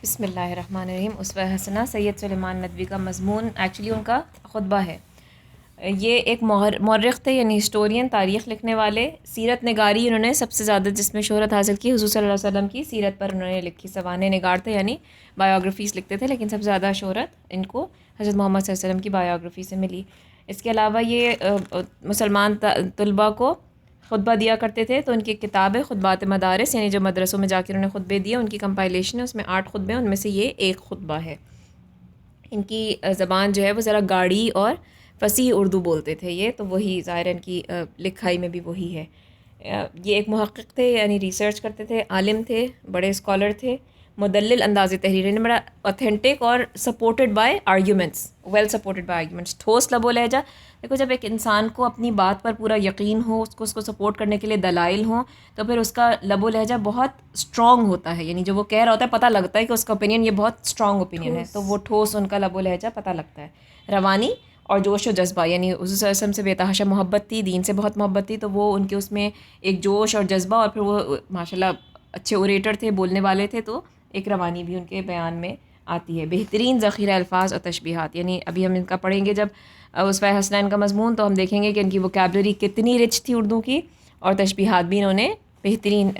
بسم اللہ الرحمن الرحیم۔ اسوہ حسنہ سید سلیمان ندوی کا مضمون ایکچولی ان کا خطبہ ہے۔ یہ ایک مورخ تھے، یعنی ہسٹورین، تاریخ لکھنے والے، سیرت نگاری انہوں نے سب سے زیادہ جس میں شہرت حاصل کی حضور صلی اللہ علیہ وسلم کی سیرت پر انہوں نے لکھی۔ سوانح نگار تھے، یعنی بایوگرافیز لکھتے تھے، لیکن سب سے زیادہ شہرت ان کو حضرت محمد صلی اللہ علیہ وسلم کی بایوگرافی سے ملی۔ اس کے علاوہ یہ مسلمان طلباء کو خطبہ دیا کرتے تھے، تو ان کی کتاب ہے خطبات مدارس، یعنی جو مدرسوں میں جا کے انہوں نے خطبے دیے ان کی کمپائلیشن ہے، اس میں 8 خطبے ہیں، ان میں سے یہ ایک خطبہ ہے۔ ان کی زبان جو ہے وہ ذرا گاڑی اور فصیح اردو بولتے تھے یہ، تو وہی ظاہر ان کی لکھائی میں بھی وہی ہے۔ یہ ایک محقق تھے، یعنی ریسرچ کرتے تھے، عالم تھے، بڑے اسکالر تھے، مدلل انداز تحریر، یعنی بڑا اوتھینٹک اور supported by arguments, well supported by arguments, ٹھوس لب و لہجہ۔ دیکھو جب ایک انسان کو اپنی بات پر پورا یقین ہو، اس کو سپورٹ کرنے کے لیے دلائل ہوں، تو پھر اس کا لب و لہجہ بہت اسٹرانگ ہوتا ہے، یعنی جو وہ کہہ رہا ہوتا ہے پتہ لگتا ہے کہ اس کا اوپینین یہ بہت اسٹرانگ اوپینین ہے، تو وہ ٹھوس ان کا لب و لہجہ پتہ لگتا ہے۔ روانی اور جوش و جذبہ، یعنی حضور صلی اللہ علیہ وسلم سے بے تحاشا محبت تھی، دین سے بہت محبت تھی، تو وہ ان کے اس میں ایک جوش اور جذبہ، اور پھر وہ ماشاءاللہ اچھے اوریٹر تھے، بولنے والے تھے، تو ایک روانی بھی ان کے بیان میں آتی ہے۔ بہترین ذخیرہ الفاظ اور تشبیہات، یعنی ابھی ہم ان کا پڑھیں گے جب اسوہ حسنہ کا مضمون، تو ہم دیکھیں گے کہ ان کی ووکیبلری کتنی رچ تھی اردو کی، اور تشبیہات بھی انہوں نے بہترین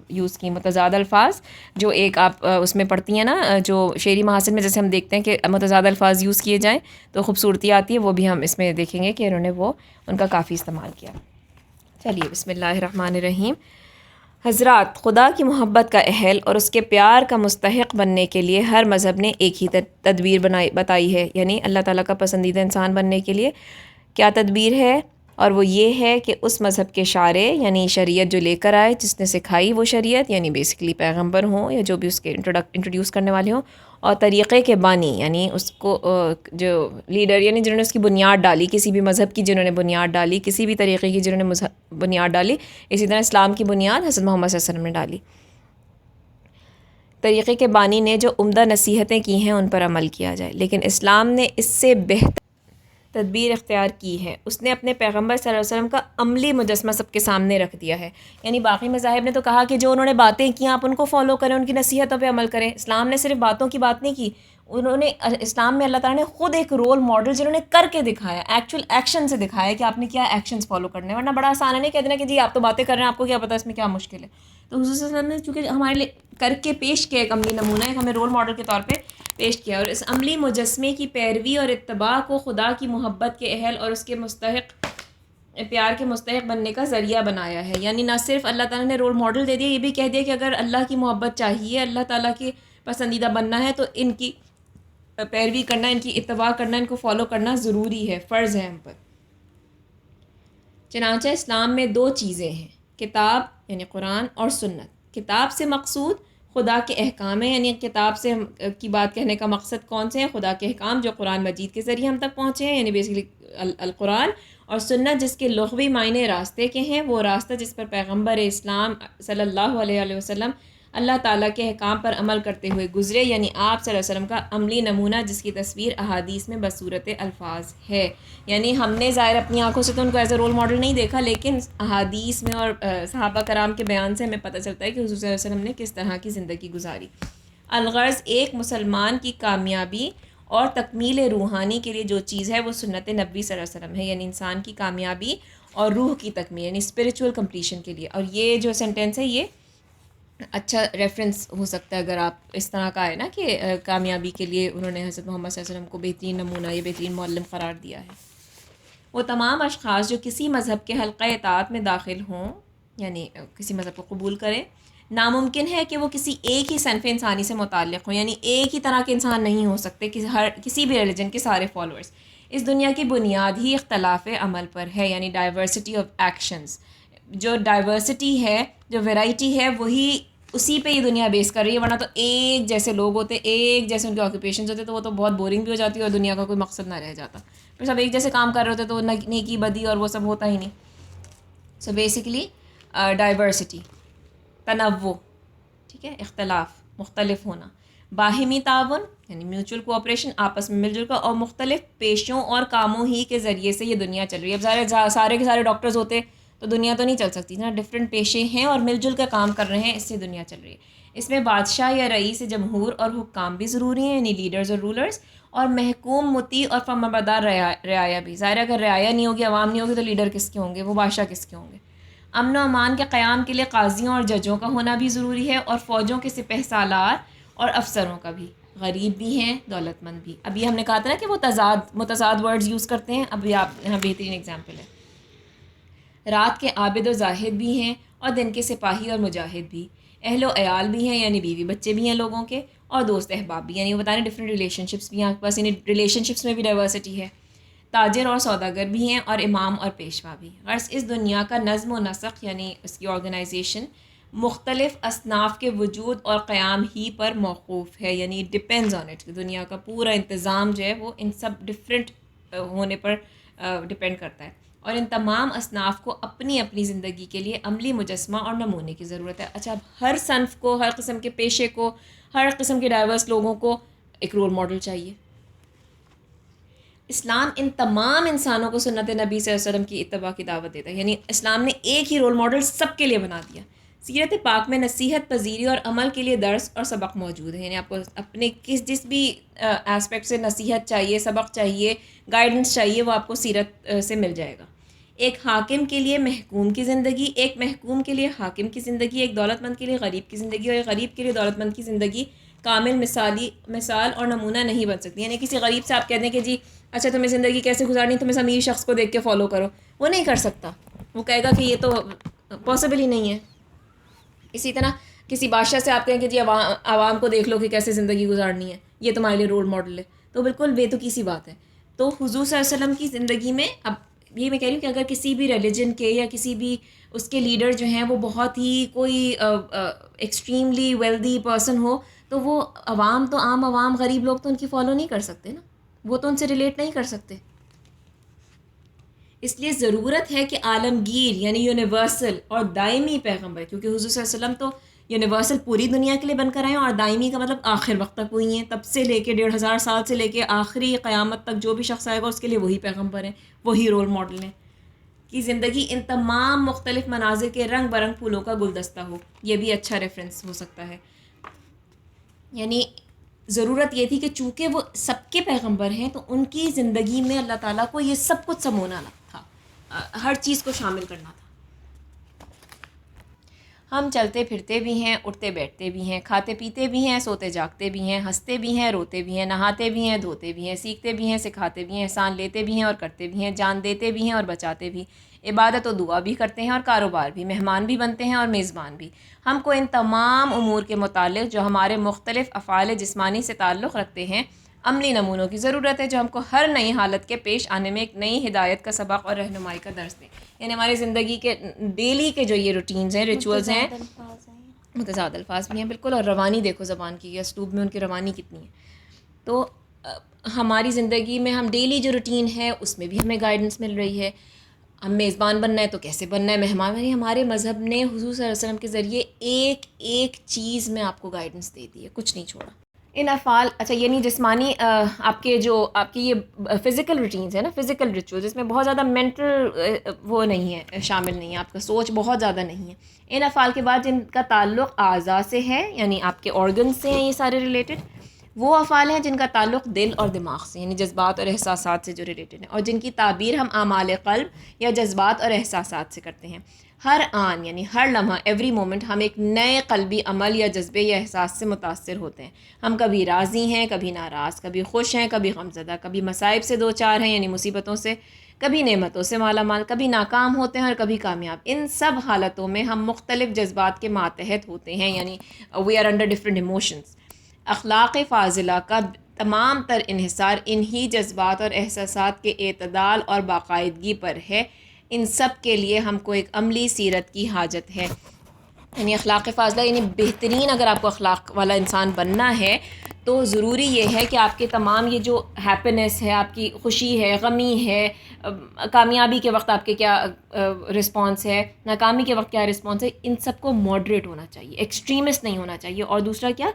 یوز کی۔ متضاد الفاظ جو ایک آپ اس میں پڑھتی ہیں نا، جو شعری محاسن میں جیسے ہم دیکھتے ہیں کہ متضاد الفاظ یوز کیے جائیں تو خوبصورتی آتی ہے، وہ بھی ہم اس میں دیکھیں گے کہ انہوں نے وہ ان کا کافی استعمال کیا۔ چلیے بسم اللہ الرحمن الرحیم۔ حضرات، خدا کی محبت کا اہل اور اس کے پیار کا مستحق بننے کے لیے ہر مذہب نے ایک ہی تدبیر بتائی ہے، یعنی اللہ تعالیٰ کا پسندیدہ انسان بننے کے لیے کیا تدبیر ہے، اور وہ یہ ہے کہ اس مذہب کے شارع، یعنی شریعت جو لے کر آئے، جس نے سکھائی وہ شریعت، یعنی بیسکلی پیغمبر ہوں یا جو بھی اس کے انٹروڈیوس کرنے والے ہوں، اور طریقے کے بانی، یعنی اس کو جو لیڈر، یعنی جنہوں نے اس کی بنیاد ڈالی، کسی بھی مذہب کی جنہوں نے بنیاد ڈالی، کسی بھی طریقے کی جنہوں نے بنیاد ڈالی، اسی طرح اسلام کی بنیاد حضرت محمد صلی اللہ علیہ وسلم نے ڈالی۔ طریقے کے بانی نے جو عمدہ نصیحتیں کی ہیں ان پر عمل کیا جائے، لیکن اسلام نے اس سے بہتر تدبیر اختیار کی ہے۔ اس نے اپنے پیغمبر صلی اللہ علیہ وسلم کا عملی مجسمہ سب کے سامنے رکھ دیا ہے، یعنی باقی مذاہب نے تو کہا کہ جو انہوں نے باتیں کی آپ ان کو فالو کریں، ان کی نصیحتوں پہ عمل کریں۔ اسلام نے صرف باتوں کی بات نہیں کی، انہوں نے اسلام میں اللہ تعالیٰ نے خود ایک رول ماڈل جنہوں نے کر کے دکھایا، ایکچوئل ایکشن سے دکھایا کہ آپ نے کیا ایکشنز فالو کرنے، ورنہ بڑا آسان ہے نہیں کہہ دینا کہ جی آپ تو باتیں کر رہے ہیں، آپ کو کیا پتہ اس میں کیا مشکل ہے۔ تو حضور صلی اللہ علیہ وسلم نے چونکہ ہمارے لیے کر کے پیش کیا، ایک عملی نمونہ، ایک ہمیں رول ماڈل کے طور پہ پیش کیا، اور اس عملی مجسمے کی پیروی اور اتباع کو خدا کی محبت کے اہل اور اس کے مستحق پیار کے مستحق بننے کا ذریعہ بنایا ہے۔ یعنی نہ صرف اللہ تعالیٰ نے رول ماڈل دے دیا، یہ بھی کہہ دیا کہ اگر اللہ کی محبت چاہیے، اللہ تعالیٰ کی پسندیدہ بننا ہے، تو ان کی پیروی کرنا، ان کی اتباع کرنا، ان کو فالو کرنا ضروری ہے، فرض ہے ہم پر۔ چنانچہ اسلام میں 2 چیزیں ہیں، کتاب یعنی قرآن اور سنت۔ کتاب سے مقصود خدا کے احکام ہیں، یعنی کتاب سے کی بات کہنے کا مقصد کون سے ہیں؟ خدا کے احکام جو قرآن مجید کے ذریعے ہم تک پہنچے ہیں، یعنی بیسیکلی القرآن، اور سنت جس کے لغوی معنی راستے کے ہیں، وہ راستہ جس پر پیغمبر اسلام صلی اللہ علیہ وسلم اللہ تعالیٰ کے احکام پر عمل کرتے ہوئے گزرے، یعنی آپ صلی اللہ علیہ وسلم کا عملی نمونہ جس کی تصویر احادیث میں بصورت الفاظ ہے۔ یعنی ہم نے ظاہر اپنی آنکھوں سے تو ان کو ایز اے رول ماڈل نہیں دیکھا، لیکن احادیث میں اور صحابہ کرام کے بیان سے ہمیں پتہ چلتا ہے کہ حضور صلی اللہ علیہ وسلم نے کس طرح کی زندگی گزاری۔ الغرض، ایک مسلمان کی کامیابی اور تکمیل روحانی کے لیے جو چیز ہے وہ سنت نبوی صلی اللہ علیہ وسلم ہے، یعنی انسان کی کامیابی اور روح کی تکمیل، یعنی اسپریچول کمپلیشن کے لیے۔ اور یہ جو سینٹینس ہے یہ اچھا ریفرنس ہو سکتا ہے اگر آپ اس طرح کا ہے نا کہ کامیابی کے لیے انہوں نے حضرت محمد صلی اللہ علیہ وسلم کو بہترین نمونہ یا بہترین معلم قرار دیا ہے۔ وہ تمام اشخاص جو کسی مذہب کے حلقہ اطاعت میں داخل ہوں، یعنی کسی مذہب کو قبول کریں، ناممکن ہے کہ وہ کسی ایک ہی صنف انسانی سے متعلق ہوں، یعنی ایک ہی طرح کے انسان نہیں ہو سکتے کسی بھی ریلیجن کے سارے فالوورز۔ اس دنیا کی بنیاد ہی اختلاف عمل پر ہے، یعنی ڈائیورسٹی آف ایکشنز۔ جو ڈائیورسٹی ہے، جو ویرائٹی ہے، وہی اسی پہ یہ دنیا بیس کر رہی ہے، ورنہ تو ایک جیسے لوگ ہوتے، ایک جیسے ان کے آکوپیشنز ہوتے، تو وہ تو بہت بورنگ بھی ہو جاتی ہے اور دنیا کا کوئی مقصد نہ رہ جاتا۔ پھر سب ایک جیسے کام کر رہے ہوتے تو نیکی بدی اور وہ سب ہوتا ہی نہیں۔ سو بیسکلی ڈائیورسٹی، تنوع، ٹھیک ہے، اختلاف، مختلف ہونا، باہمی تعاون یعنی میوچل کوآپریشن، آپس میں مل جل کر، اور مختلف پیشوں اور کاموں ہی کے ذریعے سے یہ دنیا چل رہی ہے۔ اب سارے کے سارے ڈاکٹرز ہوتے تو دنیا تو نہیں چل سکتی نا، ڈفرینٹ پیشے ہیں اور مل جل کر کام کر رہے ہیں، اس سے دنیا چل رہی ہے۔ اس میں بادشاہ یا رئیس جمہور اور حکام بھی ضروری ہیں، یعنی لیڈرز اور رولرز، اور محکوم مطیع اور فرمانبردار رعایا بھی. ظاہر اگر رعایا نہیں ہوگی، عوام نہیں ہوگی، تو لیڈر کس کے ہوں گے، وہ بادشاہ کس کے ہوں گے. امن و امان کے قیام کے لیے قاضیوں اور ججوں کا ہونا بھی ضروری ہے، اور فوجوں کے سپہ سالار اور افسروں کا بھی. غریب بھی ہیں، دولت مند بھی. ابھی ہم نے کہا تھا نا کہ وہ متضاد ورڈز یوز کرتے ہیں. ابھی آپ یہاں بہترین اگزامپل ہے. رات کے عابد و زاہد بھی ہیں اور دن کے سپاہی اور مجاہد بھی. اہل و عیال بھی ہیں، یعنی بیوی بچے بھی ہیں لوگوں کے، اور دوست احباب بھی، یعنی وہ بتا رہے ہیں ڈفرینٹ ریلیشن شپس بھی ہیں آپ کے پاس، یعنی ریلیشن شپس میں بھی ڈائیورسٹی ہے. تاجر اور سوداگر بھی ہیں، اور امام اور پیشوا بھی. غرض اس دنیا کا نظم و نسق یعنی اس کی آرگنائزیشن مختلف اصناف کے وجود اور قیام ہی پر موقوف ہے، یعنی ڈپینڈز آن اٹ. دنیا کا پورا انتظام جو ہے وہ ان سب ڈفرینٹ ہونے پر ڈپینڈ کرتا ہے، اور ان تمام اصناف کو اپنی اپنی زندگی کے لیے عملی مجسمہ اور نمونے کی ضرورت ہے. اچھا، اب ہر صنف کو، ہر قسم کے پیشے کو، ہر قسم کے ڈائیورس لوگوں کو ایک رول ماڈل چاہیے. اسلام ان تمام انسانوں کو سنت نبی صلی اللہ علیہ وسلم کی اتباع کی دعوت دیتا ہے، یعنی اسلام نے ایک ہی رول ماڈل سب کے لیے بنا دیا. سیرت پاک میں نصیحت پذیری اور عمل کے لیے درس اور سبق موجود ہے، یعنی آپ کو اپنے جس بھی اسپیکٹ سے نصیحت چاہیے، سبق چاہیے، گائیڈنس چاہیے، وہ آپ کو سیرت سے مل جائے گا. ایک حاکم کے لیے محکوم کی زندگی، ایک محکوم کے لیے حاکم کی زندگی، ایک دولت مند کے لیے غریب کی زندگی، اور ایک غریب کے لیے دولت مند کی زندگی کامل مثال اور نمونہ نہیں بن سکتی. یعنی کسی غریب سے آپ کہتے ہیں کہ جی اچھا تمہیں زندگی کیسے گزارنی، تم اس امیر شخص کو دیکھ کے فالو کرو، وہ نہیں کر سکتا. وہ کہے گا کہ یہ تو پاسبل ہی نہیں ہے. اسی طرح کسی بادشاہ سے آپ کہیں کہ جی عوام کو دیکھ لو کہ کیسے زندگی گزارنی ہے، یہ تمہارے لیے رول ماڈل ہے، تو بالکل بے تکی سی بات ہے. تو حضور صلی اللہ علیہ وسلم کی زندگی میں، اب یہ میں کہہ رہی ہوں کہ اگر کسی بھی ریلیجن کے یا کسی بھی اس کے لیڈر جو ہیں وہ بہت ہی کوئی ایکسٹریملی ویلدی پرسن ہو، تو وہ عوام تو عام عوام غریب لوگ تو ان کی فالو نہیں کر سکتے نا، وہ تو ان سے ریلیٹ نہیں کر سکتے. اس لیے ضرورت ہے کہ عالمگیر یعنی یونیورسل اور دائمی پیغمبر، کیونکہ حضور صلی اللہ علیہ وسلم تو یونیورسل پوری دنیا کے لیے بن کر آئے ہیں، اور دائمی کا مطلب آخر وقت تک وہی ہیں، تب سے لے کے 1500 سال سے لے کے آخری قیامت تک جو بھی شخص آئے گا اس کے لیے وہی پیغمبر ہیں، وہی رول ماڈل ہیں. کی زندگی ان تمام مختلف مناظر کے رنگ برنگ پھولوں کا گلدستہ ہو. یہ بھی اچھا ریفرنس ہو سکتا ہے. یعنی ضرورت یہ تھی کہ چونکہ وہ سب کے پیغمبر ہیں تو ان کی زندگی میں اللہ تعالیٰ کو یہ سب کچھ سمونا تھا، ہر چیز کو شامل کرنا تھا. ہم چلتے پھرتے بھی ہیں، اٹھتے بیٹھتے بھی ہیں، کھاتے پیتے بھی ہیں، سوتے جاگتے بھی ہیں، ہنستے بھی ہیں، روتے بھی ہیں، نہاتے بھی ہیں، دھوتے بھی ہیں، سیکھتے بھی ہیں، سکھاتے بھی ہیں، احسان لیتے بھی ہیں اور کرتے بھی ہیں، جان دیتے بھی ہیں اور بچاتے بھی، عبادت و دعا بھی کرتے ہیں اور کاروبار بھی، مہمان بھی بنتے ہیں اور میزبان بھی. ہم کو ان تمام امور کے متعلق جو ہمارے مختلف افعال جسمانی سے تعلق رکھتے ہیں عملی نمونوں کی ضرورت ہے، جو ہم کو ہر نئی حالت کے پیش آنے میں ایک نئی ہدایت کا سبق اور رہنمائی کا درس دیں. یعنی ہماری زندگی کے ڈیلی کے جو یہ روٹینز ہیں، ریچولز ہیں، متضاد الفاظ بھی ہیں بالکل، اور روانی دیکھو زبان کی، یا اسلوب میں ان کی روانی کتنی ہے. تو ہماری زندگی میں ہم ڈیلی جو روٹین ہے اس میں بھی ہمیں گائیڈنس مل رہی ہے. ہم میزبان بننا ہے تو کیسے بننا ہے، مہمان، یعنی ہمارے مذہب نے حضور صلی اللہ علیہ وسلم کے ذریعے ایک ایک چیز میں آپ کو گائیڈنس دے دی ہے، کچھ نہیں چھوڑا. ان افعال، اچھا یعنی جسمانی آپ کے جو آپ کی یہ فزیکل روٹینز ہیں نا، فزیکل ریچولز، اس میں بہت زیادہ مینٹل وہ نہیں ہے، شامل نہیں ہے، آپ کا سوچ بہت زیادہ نہیں ہے. ان افعال کے بعد جن کا تعلق اعضاء سے ہے، یعنی آپ کے آرگنز سے ہیں یہ سارے ریلیٹڈ، وہ افعال ہیں جن کا تعلق دل اور دماغ سے، یعنی جذبات اور احساسات سے جو ریلیٹڈ ہیں، اور جن کی تعبیر ہم اعمال قلب یا جذبات اور احساسات سے کرتے ہیں. ہر آن یعنی ہر لمحہ، ایوری مومنٹ، ہم ایک نئے قلبی عمل یا جذبے یا احساس سے متاثر ہوتے ہیں. ہم کبھی راضی ہیں، کبھی ناراض، کبھی خوش ہیں، کبھی غمزدہ، کبھی مصائب سے دو چار ہیں یعنی مصیبتوں سے، کبھی نعمتوں سے مالا مال، کبھی ناکام ہوتے ہیں اور کبھی کامیاب. ان سب حالتوں میں ہم مختلف جذبات کے ماتحت ہوتے ہیں، یعنی we are under different emotions. اخلاق فاضلہ کا تمام تر انحصار انہی جذبات اور احساسات کے اعتدال اور باقاعدگی پر ہے. ان سب کے لیے ہم کو ایک عملی سیرت کی حاجت ہے. یعنی اخلاق فاضلہ یعنی بہترین، اگر آپ کو اخلاق والا انسان بننا ہے تو ضروری یہ ہے کہ آپ کے تمام یہ جو ہیپینس ہے، آپ کی خوشی ہے، غمی ہے، کامیابی کے وقت آپ کے کیا رسپانس ہے، ناکامی کے وقت کیا رسپانس ہے، ان سب کو ماڈریٹ ہونا چاہیے، ایکسٹریمسٹ نہیں ہونا چاہیے. اور دوسرا کیا،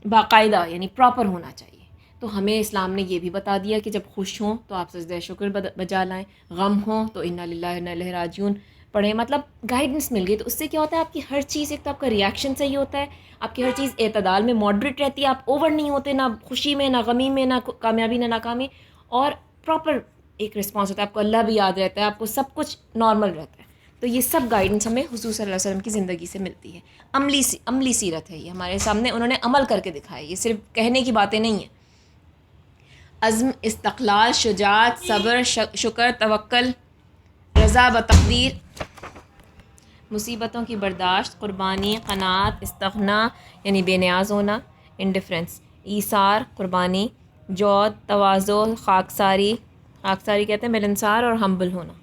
باقاعدہ یعنی پراپر ہونا چاہیے. تو ہمیں اسلام نے یہ بھی بتا دیا کہ جب خوش ہوں تو آپ سجدہ شکر بجا لائیں، غم ہوں تو انا للہ و انا الیہ راجعون پڑھیں، مطلب گائیڈنس مل گئی، تو اس سے کیا ہوتا ہے آپ کی ہر چیز، ایک تو آپ کا ریئیکشن صحیح ہوتا ہے، آپ کی ہر چیز اعتدال میں ماڈریٹ رہتی ہے، آپ اوور نہیں ہوتے، نہ خوشی میں نہ غمی میں، نہ کامیابی نہ ناکامی، اور پراپر ایک رسپانس ہوتا ہے، آپ کو اللہ بھی یاد رہتا ہے، آپ کو سب کچھ نارمل رہتا ہے. تو یہ سب گائیڈنس ہمیں حضور صلی اللہ علیہ وسلم کی زندگی سے ملتی ہے. عملی سیرت ہے یہ ہمارے سامنے، انہوں نے عمل کر کے دکھایا، یہ صرف کہنے کی باتیں نہیں ہیں. عزم، استقلال، شجاعت، صبر، شکر، توکل، رضا بتقدیر، مصیبتوں کی برداشت، قربانی، قناعت، استغنا یعنی بے نیاز ہونا، انڈیفرنس، ایثار قربانی، جود، تواضع، خاکساری کہتے ہیں ملنسار اور ہمبل ہونا،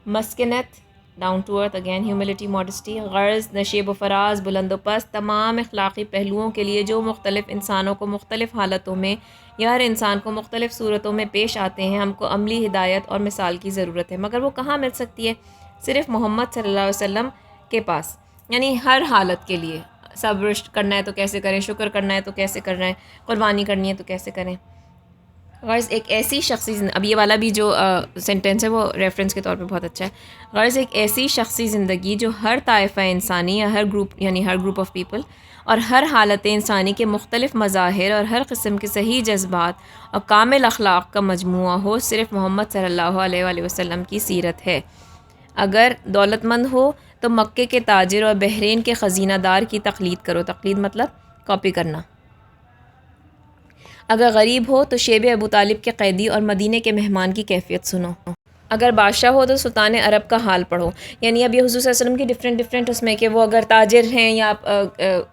مسکنت down to earth, again humility, modesty, غرض، نشیب و فراز، بلند و پست، تمام اخلاقی پہلوؤں کے لیے جو مختلف انسانوں کو مختلف حالتوں میں یا ہر انسان کو مختلف صورتوں میں پیش آتے ہیں، ہم کو عملی ہدایت اور مثال کی ضرورت ہے. مگر وہ کہاں مل سکتی ہے؟ صرف محمد صلی اللہ علیہ وسلم کے پاس. یعنی ہر حالت کے لیے، صبر کرنا ہے تو کیسے کریں، شکر کرنا ہے تو کیسے کرنا ہے، قربانی کرنی ہے تو کیسے کریں. غرض ایک ایسی شخصی اب یہ والا بھی جو سینٹینس ہے وہ ریفرنس کے طور پہ بہت اچھا ہے. غرض ایک ایسی شخصی زندگی جو ہر طائفہ انسانی یا ہر گروپ یعنی ہر گروپ آف پیپل اور ہر حالت انسانی کے مختلف مظاہر اور ہر قسم کے صحیح جذبات اور کامل اخلاق کا مجموعہ ہو، صرف محمد صلی اللہ علیہ وآلہ وسلم کی سیرت ہے. اگر دولت مند ہو تو مکے کے تاجر اور بحرین کے خزینہ دار کی تقلید کرو. تقلید مطلب کاپی کرنا. اگر غریب ہو تو شیب ابو طالب کے قیدی اور مدینے کے مہمان کی کیفیت سنو. اگر بادشاہ ہو تو سلطان عرب کا حال پڑھو. یعنی اب یہ حضور صلی اللہ علیہ وسلم کی ڈفرینٹ اس میں کہ وہ اگر تاجر ہیں یا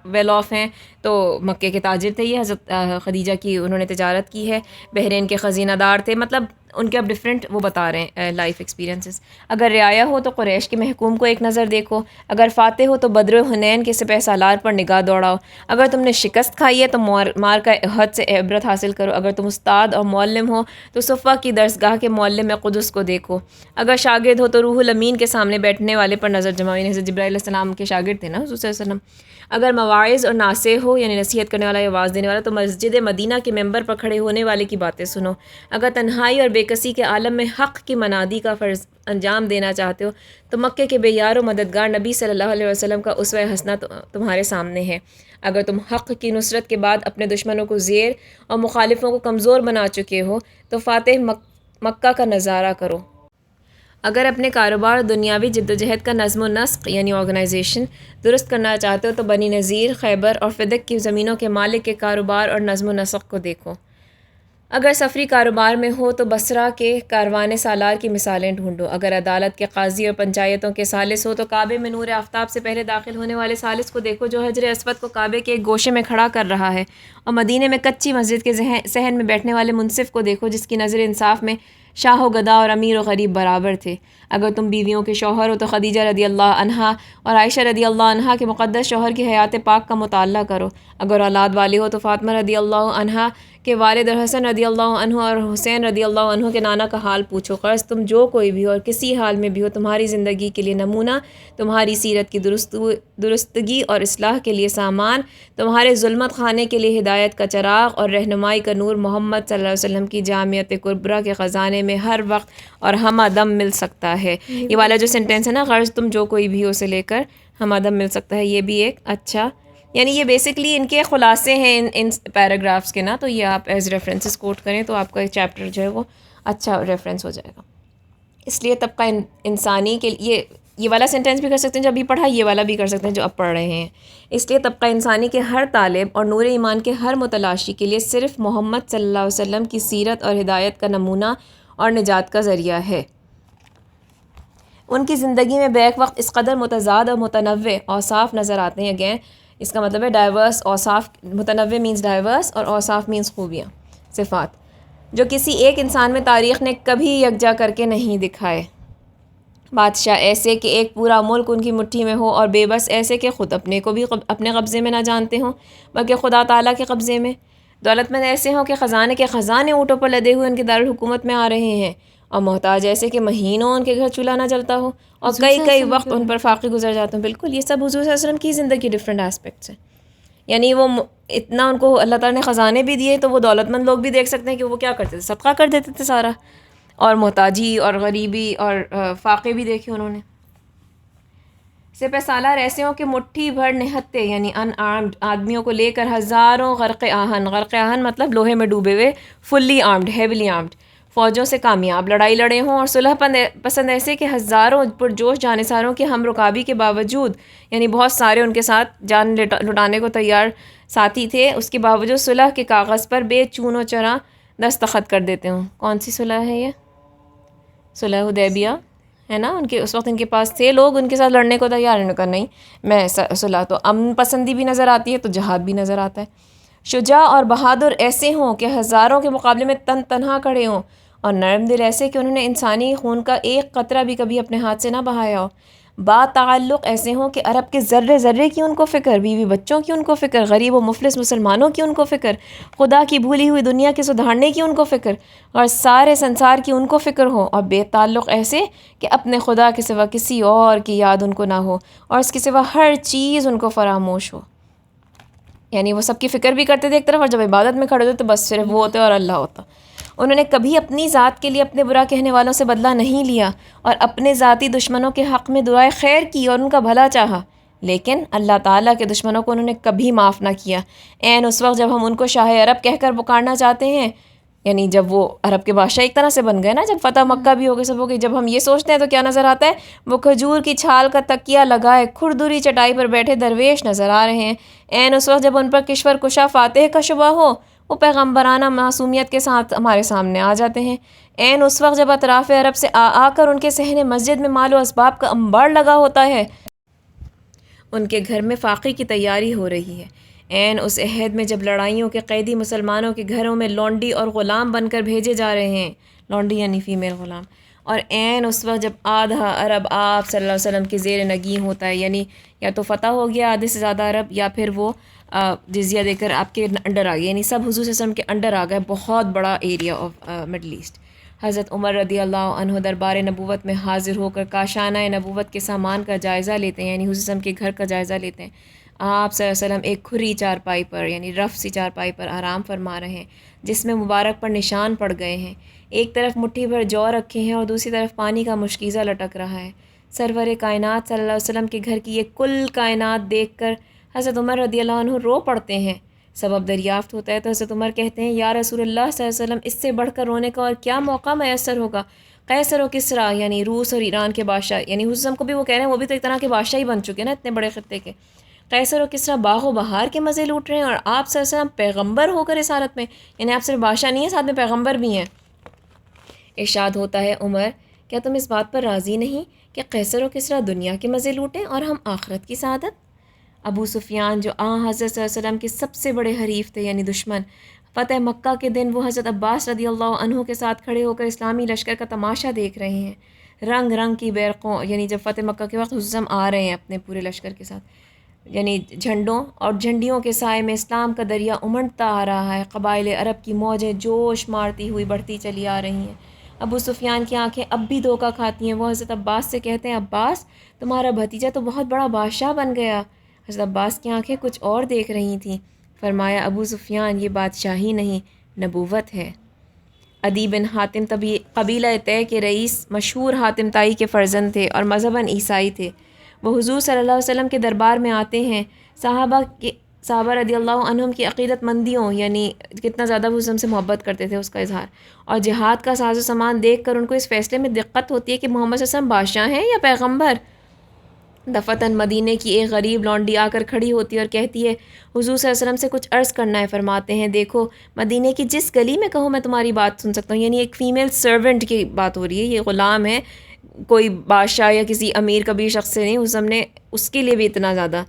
ویل آف ہیں تو مکے کے تاجر تھے، یہ حضرت خدیجہ کی انہوں نے تجارت کی ہے، بحرین کے خزینہ دار تھے، مطلب ان کے اب ڈفرینٹ وہ بتا رہے ہیں لائف ایکسپیرینسز. اگر رعایا ہو تو قریش کے محکوم کو ایک نظر دیکھو. اگر فاتح ہو تو بدر و حنین کے سپہ سالار پر نگاہ دوڑاؤ. اگر تم نے شکست کھائی ہے تو مار کا احد سے عبرت حاصل کرو. اگر تم استاد اور معلم ہو تو صفہ کی درسگاہ کے معلم قدس کو دیکھو. اگر شاگرد ہو تو روح الامین کے سامنے بیٹھنے والے پر نظر جماؤ. یعنی حضرت جبرائیل علیہ السلام کے شاگرد تھے نا حضور صلی اللہ علیہ وسلم. اگر مواعظ اور ناصح ہو یعنی نصیحت کرنے والا یا آواز دینے والا تو مسجد مدینہ کے ممبر پر کھڑے ہونے والے کی باتیں سنو. اگر تنہائی اور بے کسی کے عالم میں حق کی منادی کا فرض انجام دینا چاہتے ہو تو مکے کے بے یار و مددگار نبی صلی اللہ علیہ وسلم کا اسوہ حسنہ تمہارے سامنے ہے. اگر تم حق کی نصرت کے بعد اپنے دشمنوں کو زیر اور مخالفوں کو کمزور بنا چکے ہو تو فاتح مکہ کا نظارہ کرو. اگر اپنے کاروبار اور دنیاوی جد و جہد کا نظم و نسق یعنی آرگنائزیشن درست کرنا چاہتے ہو تو بنی نذیر، خیبر اور فدق کی زمینوں کے مالک کے کاروبار اور نظم و نسق کو دیکھو. اگر سفری کاروبار میں ہو تو بصرہ کے کاروان سالار کی مثالیں ڈھونڈو. اگر عدالت کے قاضی اور پنچایتوں کے ثالث ہو تو کعبے میں نور آفتاب سے پہلے داخل ہونے والے ثالث کو دیکھو جو حجر اسود کو کعبے کے ایک گوشے میں کھڑا کر رہا ہے. اور مدینے میں کچی مسجد کے صحن میں بیٹھنے والے منصف کو دیکھو جس کی نظر انصاف میں شاہ و گدا اور امیر و غریب برابر تھے. اگر تم بیویوں کے شوہر ہو تو خدیجہ رضی اللہ عنہا اور عائشہ رضی اللہ عنہا کے مقدس شوہر کی حیات پاک کا مطالعہ کرو. اگر اولاد والے ہو تو فاطمہ رضی اللہ عنہا کے والد اور حسن رضی اللہ عنہ اور حسین رضی اللہ عنہ کے نانا کا حال پوچھو. غرض تم جو کوئی بھی ہو اور کسی حال میں بھی ہو، تمہاری زندگی کے لیے نمونہ، تمہاری سیرت کی درستگی اور اصلاح کے لیے سامان، تمہارے ظلمت خانے کے لیے ہدایت کا چراغ اور رہنمائی کا نور محمد صلی اللہ علیہ وسلم کی جامعۃ کبریٰ کے خزانے میں ہر وقت اور ہمہ دم مل سکتا ہے. یہ والا جو سینٹینس ہے نا، غرض تم جو کوئی بھی ہو سے لے کر ہمہ دم مل سکتا ہے، یہ بھی ایک اچھا، یعنی یہ بیسکلی ان کے خلاصے ہیں ان پیراگرافس کے نا. تو یہ آپ ایز ریفرنسز کوٹ کریں تو آپ کا ایک چیپٹر جو ہے وہ اچھا ریفرنس ہو جائے گا. اس لیے طبقہ انسانی کے لیے یہ والا سینٹینس بھی کر سکتے ہیں جو ابھی پڑھا، یہ والا بھی کر سکتے ہیں جو اب پڑھ رہے ہیں. اس لیے طبقہ انسانی کے ہر طالب اور نور ایمان کے ہر متلاشی کے لیے صرف محمد صلی اللہ علیہ وسلم کی سیرت اور ہدایت کا نمونہ اور نجات کا ذریعہ ہے. ان کی زندگی میں بیک وقت اس قدر متضاد اور متنوع اوصاف نظر آتے ہیں. اگین اس کا مطلب ہے ڈائیورس اوصاف، متنوع مینز ڈائیورس اور اوصاف مینز خوبیاں، صفات، جو کسی ایک انسان میں تاریخ نے کبھی یکجا کر کے نہیں دکھائے. بادشاہ ایسے کہ ایک پورا ملک ان کی مٹھی میں ہو، اور بے بس ایسے کہ خود اپنے کو بھی اپنے قبضے میں نہ جانتے ہوں بلکہ خدا تعالیٰ کے قبضے میں. دولت مند ایسے ہوں کہ خزانے کے خزانے اونٹوں پر لدے ہوئے ان کے دارالحکومت میں آ رہے ہیں، اور محتاج ایسے کہ مہینوں ان کے گھر چولہا نہ جلتا ہو اور کئی وقت ان پر فاقے گزر جاتے ہیں. بالکل یہ سب حضور صلی اللہ علیہ وسلم کی زندگی ڈفرینٹ اسپیکٹس ہیں. یعنی وہ اتنا ان کو اللہ تعالیٰ نے خزانے بھی دیے تو وہ دولت مند لوگ بھی دیکھ سکتے ہیں کہ وہ کیا کرتے تھے، صدقہ کر دیتے تھے سارا، اور محتاجی اور غریبی اور فاقے بھی دیکھے انہوں نے. سپہ سالار ایسے ہوں کہ مٹھی بھر نہتے یعنی ان آرمڈ آدمیوں کو لے کر ہزاروں غرق آہن مطلب لوہے میں ڈوبے ہوئے فلی آرمڈ ہیویلی آرمڈ فوجوں سے کامیاب لڑائی لڑے ہوں، اور صلح پسند ایسے کہ ہزاروں پرجوش جانثاروں کے ہم رکابی کے باوجود، یعنی بہت سارے ان کے ساتھ جان لٹانے کو تیار ساتھی تھے، اس کے باوجود صلح کے کاغذ پر بے چون و چرا دستخط کر دیتے ہوں۔ کون سی صلح ہے یہ؟ صلح حدیبیہ ہے نا، ان کے اس وقت ان کے پاس تھے لوگ ان کے ساتھ لڑنے کو تیار، انہوں نے کہا نہیں میں صلح، تو امن پسندی بھی نظر آتی ہے تو جہاد بھی نظر آتا ہے۔ شجاع اور بہادر ایسے ہوں کہ ہزاروں کے مقابلے میں تنہا کھڑے ہوں، اور نرم دل ایسے کہ انہوں نے انسانی خون کا ایک قطرہ بھی کبھی اپنے ہاتھ سے نہ بہایا ہو۔ با تعلق ایسے ہوں کہ عرب کے ذرے ذرے کی ان کو فکر، بیوی بچوں کی ان کو فکر، غریب و مفلس مسلمانوں کی ان کو فکر، خدا کی بھولی ہوئی دنیا کے سدھارنے کی ان کو فکر، اور سارے سنسار کی ان کو فکر ہو، اور بے تعلق ایسے کہ اپنے خدا کے سوا کسی اور کی یاد ان کو نہ ہو، اور اس کے سوا ہر چیز ان کو فراموش ہو۔ یعنی وہ سب کی فکر بھی کرتے تھے ایک طرف، اور جب عبادت میں کھڑے ہوتے تو بس صرف وہ ہوتے اور اللہ ہوتا۔ انہوں نے کبھی اپنی ذات کے لیے اپنے برا کہنے والوں سے بدلہ نہیں لیا، اور اپنے ذاتی دشمنوں کے حق میں دعائے خیر کی اور ان کا بھلا چاہا، لیکن اللہ تعالیٰ کے دشمنوں کو انہوں نے کبھی معاف نہ کیا۔ عین اس وقت جب ہم ان کو شاہ عرب کہہ کر پکارنا چاہتے ہیں، یعنی جب وہ عرب کے بادشاہ ایک طرح سے بن گئے نا، جب فتح مکہ بھی ہو گئی سب ہو گئی، جب ہم یہ سوچتے ہیں تو کیا نظر آتا ہے؟ وہ کھجور کی چھال کا تکیہ لگائے کھردری چٹائی پر بیٹھے درویش نظر آ رہے ہیں۔ عین اس وقت جب ان پر کشور کشا فاتح کا شبہ ہو، وہ پیغمبرانہ معصومیت کے ساتھ ہمارے سامنے آ جاتے ہیں۔ عین اس وقت جب اطراف عرب سے آ کر ان کے صحن مسجد میں مال و اسباب کا انبار لگا ہوتا ہے، ان کے گھر میں فاقے کی تیاری ہو رہی ہے۔ عین اس عہد میں جب لڑائیوں کے قیدی مسلمانوں کے گھروں میں لونڈی اور غلام بن کر بھیجے جا رہے ہیں، لونڈی یعنی فیمیل غلام، اور عین اس وقت جب آدھا عرب آپ صلی اللہ علیہ وسلم کے زیر نگیں ہوتا ہے، یعنی یا تو فتح ہو گیا آدھے سے زیادہ عرب، یا پھر وہ جزیہ دے کر آپ کے انڈر آ گئے، یعنی سب حضور صلی اللہ علیہ وسلم کے انڈر آ گئے، بہت بڑا ایریا آف مڈل ایسٹ۔ حضرت عمر رضی اللہ عنہ دربار نبوت میں حاضر ہو کر کاشانہ نبوت کے سامان کا جائزہ لیتے ہیں، یعنی حضور صلی اللہ علیہ وسلم کے گھر کا جائزہ لیتے ہیں۔ آپ صلی اللہ علیہ وسلم ایک کھری چارپائی پر یعنی رف سی چارپائی پر آرام فرما رہے ہیں، جس میں مبارک پر نشان پڑ گئے ہیں، ایک طرف مٹھی بھر جو رکھے ہیں اور دوسری طرف پانی کا مشکیزہ لٹک رہا ہے۔ سرور کائنات صلی اللہ علیہ وسلم کے گھر کی یہ کل کائنات دیکھ کر حضرت عمر رضی اللہ عنہ رو پڑتے ہیں۔ سبب دریافت ہوتا ہے تو حضرت عمر کہتے ہیں، یا رسول اللہ صلی اللہ علیہ وسلم، اس سے بڑھ کر رونے کا اور کیا موقع میسر ہوگا؟ قیصر و کسریٰ یعنی روس اور ایران کے بادشاہ، یعنی حضرت کو بھی وہ کہہ رہے ہیں، وہ بھی تو ایک طرح کے بادشاہ ہی بن چکے نا اتنے بڑے خطے کے۔ قیصر و کسریٰ باغ و بہار کے مزے لوٹ رہے ہیں، اور آپ صلی اللہ علیہ وسلم پیغمبر ہو کر رسالت میں، یعنی آپ صرف بادشاہ نہیں ہیں، ساتھ میں پیغمبر بھی ہیں۔ ارشاد ہوتا ہے، عمر کیا تم اس بات پر راضی نہیں کہ قیصر و کسریٰ دنیا کے مزے لوٹیں اور ہم آخرت کی سعادت؟ ابو سفیان جو حضرت صلی اللہ علیہ وسلم کے سب سے بڑے حریف تھے یعنی دشمن، فتح مکہ کے دن وہ حضرت عباس رضی اللہ عنہ کے ساتھ کھڑے ہو کر اسلامی لشکر کا تماشا دیکھ رہے ہیں۔ رنگ رنگ کی بیرقوں، یعنی جب فتح مکہ کے وقت حضرت آ رہے ہیں اپنے پورے لشکر کے ساتھ، یعنی جھنڈوں اور جھنڈیوں کے سائے میں اسلام کا دریا امنڈتا آ رہا ہے، قبائل عرب کی موجیں جوش مارتی ہوئی بڑھتی چلی آ رہی ہیں۔ ابو سفیان کی آنکھیں اب بھی دھوکہ کھاتی ہیں، وہ حضرت عباس سے کہتے ہیں، عباس تمہارا بھتیجا تو بہت بڑا بادشاہ بن گیا۔ حضرت عباس کی آنکھیں کچھ اور دیکھ رہی تھیں۔ فرمایا، ابو سفیان یہ بادشاہی نہیں نبوت ہے۔ عدی بن حاتم قبیلہ طے کے رئیس مشہور حاتم تائی کے فرزند تھے اور مذہباً عیسائی تھے۔ وہ حضور صلی اللہ علیہ وسلم کے دربار میں آتے ہیں، صحابہ رضی اللہ عنہم کی عقیدت مندیوں یعنی کتنا زیادہ وہ حضور سے محبت کرتے تھے اس کا اظہار، اور جہاد کا ساز و سامان دیکھ کر ان کو اس فیصلے میں دقت ہوتی ہے کہ محمد صلی اللہ علیہ وسلم بادشاہ ہیں یا پیغمبر۔ دفتن مدینے کی ایک غریب لونڈی آ کر کھڑی ہوتی ہے اور کہتی ہے، حضور صلی اللہ علیہ وسلم سے کچھ عرض کرنا ہے۔ فرماتے ہیں، دیکھو مدینے کی جس گلی میں کہو میں تمہاری بات سن سکتا ہوں، یعنی ایک فیمیل سرونٹ کی بات ہو رہی ہے، یہ غلام ہے، کوئی بادشاہ یا کسی امیر کبیر شخص سے نہیں، حضور نے اس کے لیے بھی اتنا زیادہ،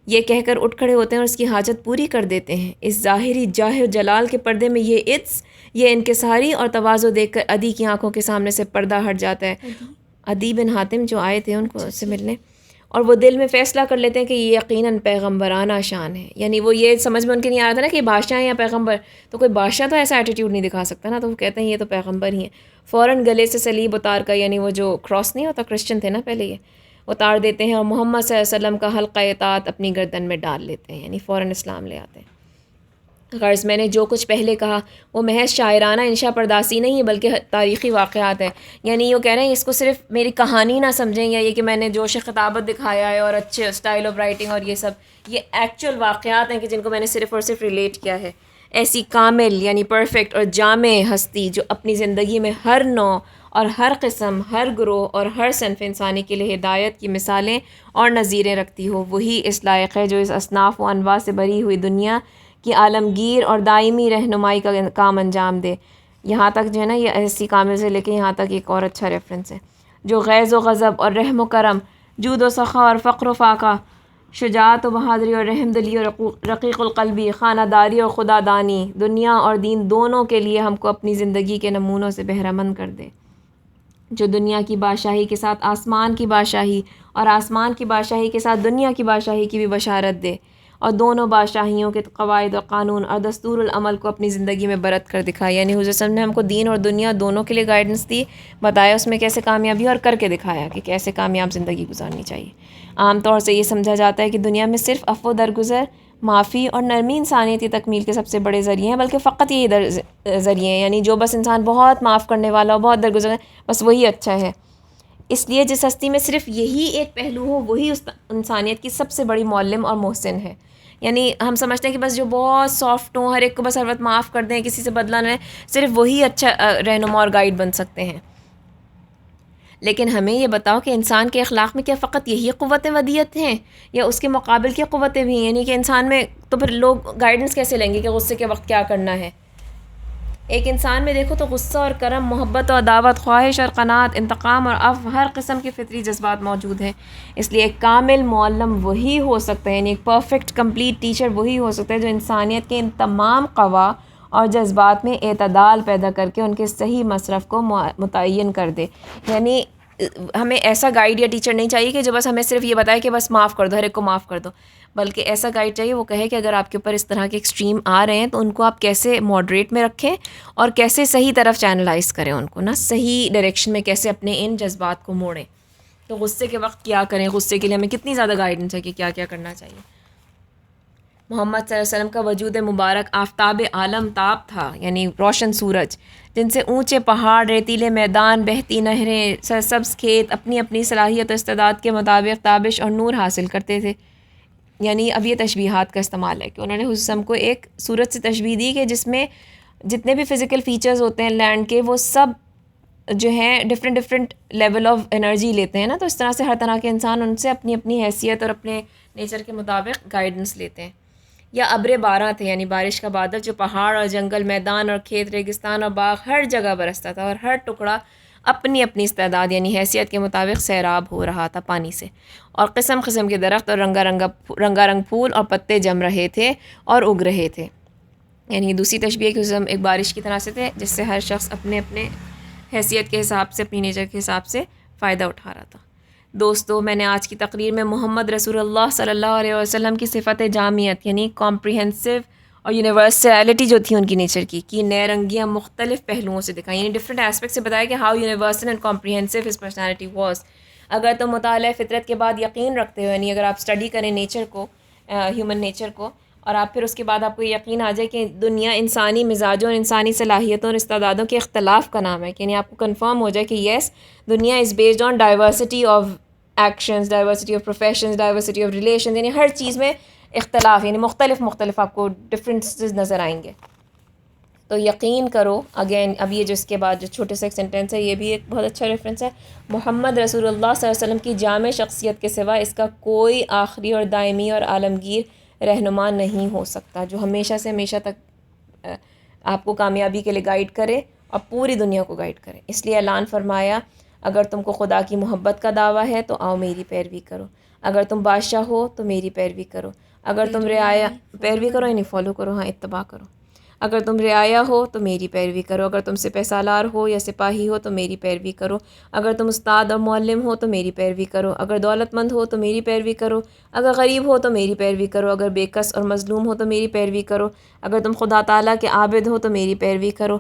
یہ کہہ کر اٹھ کھڑے ہوتے ہیں اور اس کی حاجت پوری کر دیتے ہیں۔ اس ظاہری جاہ و جلال کے پردے میں یہ انکساری اور تواضع دیکھ کر عدی کی آنکھوں کے سامنے سے پردہ ہٹ جاتا ہے۔ عدی بن حاتم جو آئے تھے ان کو سے ملنے، اور وہ دل میں فیصلہ کر لیتے ہیں کہ یہ یقیناً پیغمبرانہ شان ہے، یعنی وہ یہ سمجھ میں ان کے نہیں آ رہا تھا نا کہ بادشاہ ہیں یا پیغمبر، تو کوئی بادشاہ تو ایسا ایٹیٹیوڈ نہیں دکھا سکتا نا، تو وہ کہتے ہیں یہ تو پیغمبر ہی ہیں۔ فوراً گلے سے صلیب اتار کر، یعنی وہ جو کراس نہیں ہوتا، کرسچن تھے نا پہلے، یہ اتار دیتے ہیں اور محمد صلی اللہ علیہ وسلم کا حلقہ اطاعت اپنی گردن میں ڈال لیتے ہیں، یعنی فوراً اسلام لے آتے ہیں۔ غرض میں نے جو کچھ پہلے کہا وہ محض شاعرانہ انشا پرداسی نہیں بلکہ تاریخی واقعات ہے. یعنی یہ کہہ رہے ہیں اس کو صرف میری کہانی نہ سمجھیں یا یہ کہ میں نے جوش خطابت دکھایا ہے اور اچھے اسٹائل آف رائٹنگ اور یہ سب، یہ ایکچوئل واقعات ہیں کہ جن کو میں نے صرف اور صرف ریلیٹ کیا ہے. ایسی کامل یعنی پرفیکٹ اور جامع ہستی جو اپنی زندگی میں ہر نوع اور ہر قسم، ہر گروہ اور ہر صنف انسانی کے لیے ہدایت کی مثالیں اور نظیریں رکھتی ہو، وہی اس لائق ہے جو اس اصناف و انواع سے بھری ہوئی دنیا کی عالمگیر اور دائمی رہنمائی کا کام انجام دے. یہاں تک جو ہے نا، یہ ایسی کامل سے لے کے یہاں تک ایک اور اچھا ریفرنس ہے، جو غیظ و غضب اور رحم و کرم، جود و سخا اور فقر و فاقہ، شجاعت و بہادری اور رحم دلی اور رقیق القلبی، خانہ داری اور خدا دانی، دنیا اور دین دونوں کے لیے ہم کو اپنی زندگی کے نمونوں سے بہرہ مند کر دے. جو دنیا کی بادشاہی کے ساتھ آسمان کی بادشاہی اور آسمان کی بادشاہی کے ساتھ دنیا کی بادشاہی کی بھی بشارت دے، اور دونوں بادشاہیوں کے قواعد و قانون اور دستور العمل کو اپنی زندگی میں برت کر دکھائے. یعنی حضور صلی اللہ علیہ وسلم نے ہم کو دین اور دنیا دونوں کے لیے گائیڈنس دی، بتایا اس میں کیسے کامیابی اور کر کے دکھایا کہ کیسے کامیاب زندگی گزارنی چاہیے. عام طور سے یہ سمجھا جاتا ہے کہ دنیا میں صرف عفو درگزر، معافی اور نرمی انسانیتی تکمیل کے سب سے بڑے ذریعے ہیں، بلکہ فقط یہی ذریعے ہیں. یعنی جو بس انسان بہت معاف کرنے والا ہو، بہت درگزر ہے، بس وہی اچھا ہے. اس لیے جس ہستی میں صرف یہی ایک پہلو ہو وہی اس انسانیت کی سب سے بڑی معلم اور محسن ہے. یعنی ہم سمجھتے ہیں کہ بس جو بہت سافٹ ہوں، ہر ایک کو بس ہر وقت معاف کر دیں، کسی سے بدلہ نہ لیں، صرف وہی اچھا رہنما اور گائیڈ بن سکتے ہیں. لیکن ہمیں یہ بتاؤ کہ انسان کے اخلاق میں کیا فقط یہی قوتیں ودیت ہیں یا اس کے مقابل کی قوتیں بھی ہیں؟ یعنی کہ انسان میں تو پھر لوگ گائیڈنس کیسے لیں گے کہ غصے کے وقت کیا کرنا ہے؟ ایک انسان میں دیکھو تو غصہ اور کرم، محبت اور عداوت، خواہش اور قناعت، انتقام اور عفو، ہر قسم کے فطری جذبات موجود ہیں. اس لیے ایک کامل معلم وہی ہو سکتا ہے، یعنی ایک پرفیکٹ کمپلیٹ ٹیچر وہی ہو سکتا ہے جو انسانیت کے ان تمام قوا اور جذبات میں اعتدال پیدا کر کے ان کے صحیح مصرف کو متعین کر دے. یعنی ہمیں ایسا گائیڈ یا ٹیچر نہیں چاہیے کہ جو بس ہمیں صرف یہ بتائے کہ بس معاف کر دو، ہر ایک کو معاف کر دو، بلکہ ایسا گائیڈ چاہیے وہ کہے کہ اگر آپ کے اوپر اس طرح کے ایکسٹریم آ رہے ہیں تو ان کو آپ کیسے ماڈریٹ میں رکھیں اور کیسے صحیح طرف چینلائز کریں، ان کو نا صحیح ڈائریکشن میں کیسے اپنے ان جذبات کو موڑیں. تو غصے کے وقت کیا کریں، غصے کے لیے ہمیں کتنی زیادہ گائیڈنس ہے کہ کیا کیا کرنا چاہیے. محمد صلی اللہ علیہ وسلم کا وجود مبارک آفتاب عالم تاب تھا، یعنی روشن سورج، جن سے اونچے پہاڑ، ریتیلے میدان، بہتی نہریں، سرسبز کھیت اپنی اپنی صلاحیت و استعداد کے مطابق تابش اور نور حاصل کرتے تھے. یعنی اب یہ تشبیہات کا استعمال ہے کہ انہوں نے حسن کو ایک سورج سے تشبیہ دی کہ جس میں جتنے بھی فزیکل فیچرز ہوتے ہیں لینڈ کے، وہ سب جو ہیں ڈفرینٹ لیول آف انرجی لیتے ہیں نا. تو اس طرح سے ہر طرح کے انسان ان سے اپنی اپنی حیثیت اور اپنے نیچر کے مطابق گائیڈنس لیتے ہیں. یا ابر باراں تھے، یعنی بارش کا بادل جو پہاڑ اور جنگل، میدان اور کھیت، ریگستان اور باغ ہر جگہ برستا تھا، اور ہر ٹکڑا اپنی اپنی استعداد یعنی حیثیت کے مطابق سیراب ہو رہا تھا پانی سے. اور قسم قسم کے درخت اور رنگا رنگ پھول اور پتے جم رہے تھے اور اگ رہے تھے. یعنی دوسری تشبیہ کہ حسن ایک بارش کی طرح سے تھے جس سے ہر شخص اپنے اپنے حیثیت کے حساب سے، اپنی نیچر کے حساب سے فائدہ اٹھا رہا تھا. دوستو، میں نے آج کی تقریر میں محمد رسول اللہ صلی اللہ علیہ وسلم کی صفت جامعیت یعنی کمپریہنسو اور یونیورسلٹی جو تھی ان کی نیچر کی نئے رنگیاں مختلف پہلوؤں سے دکھائیں، یعنی ڈفرینٹ ایسپیکٹ سے بتایا کہ how universal and comprehensive his personality was. اگر تم مطالعہ فطرت کے بعد یقین رکھتے ہو، یعنی اگر آپ اسٹڈی کریں نیچر کو، ہیومن نیچر کو، اور آپ پھر اس کے بعد آپ کو یقین آ جائے کہ دنیا انسانی مزاجوں اور انسانی صلاحیتوں اور استعدادوں کے اختلاف کا نام ہے، یعنی آپ کو کنفرم ہو جائے کہ یس، دنیا is based on diversity of actions, diversity of professions, diversity of relations, یعنی ہر چیز میں اختلاف، یعنی مختلف آپ کو ڈفرینسز نظر آئیں گے. تو یقین کرو، اگین اب یہ جو اس کے بعد جو چھوٹے سے ایک سینٹینس ہے یہ بھی ایک بہت اچھا ریفرنس ہے. محمد رسول اللہ صلی اللہ علیہ وسلم کی جامع شخصیت کے سوا اس کا کوئی آخری اور دائمی اور عالمگیر رہنما نہیں ہو سکتا جو ہمیشہ سے ہمیشہ تک آپ کو کامیابی کے لیے گائیڈ کرے اور پوری دنیا کو گائیڈ کرے. اس لیے اعلان فرمایا، اگر تم کو خدا کی محبت کا دعویٰ ہے تو آؤ میری پیروی کرو. اگر تم بادشاہ ہو تو میری پیروی کرو. اگر تم رعایا پیروی کرو یعنی فالو کرو، ہاں اتباع کرو. اگر تم رعایا ہو تو میری پیروی کرو. اگر تم سپہ سالار ہو یا سپاہی ہو تو میری پیروی کرو. اگر تم استاد اور معلم ہو تو میری پیروی کرو. اگر دولت مند ہو تو میری پیروی کرو. اگر غریب ہو تو میری پیروی کرو. اگر بے کس اور مظلوم ہو تو میری پیروی کرو. اگر تم خدا تعالیٰ کے عابد ہو تو میری پیروی کرو.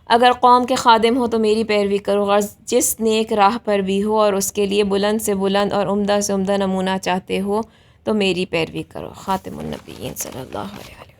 اگر قوم کے خادم ہو تو میری پیروی کرو. غرض جس نیک راہ پر بھی ہو اور اس کے لیے بلند سے بلند اور عمدہ سے عمدہ نمونہ چاہتے ہو تو میری پیروی کرو. خاتم النبیین صلی اللہ علیہ وسلم.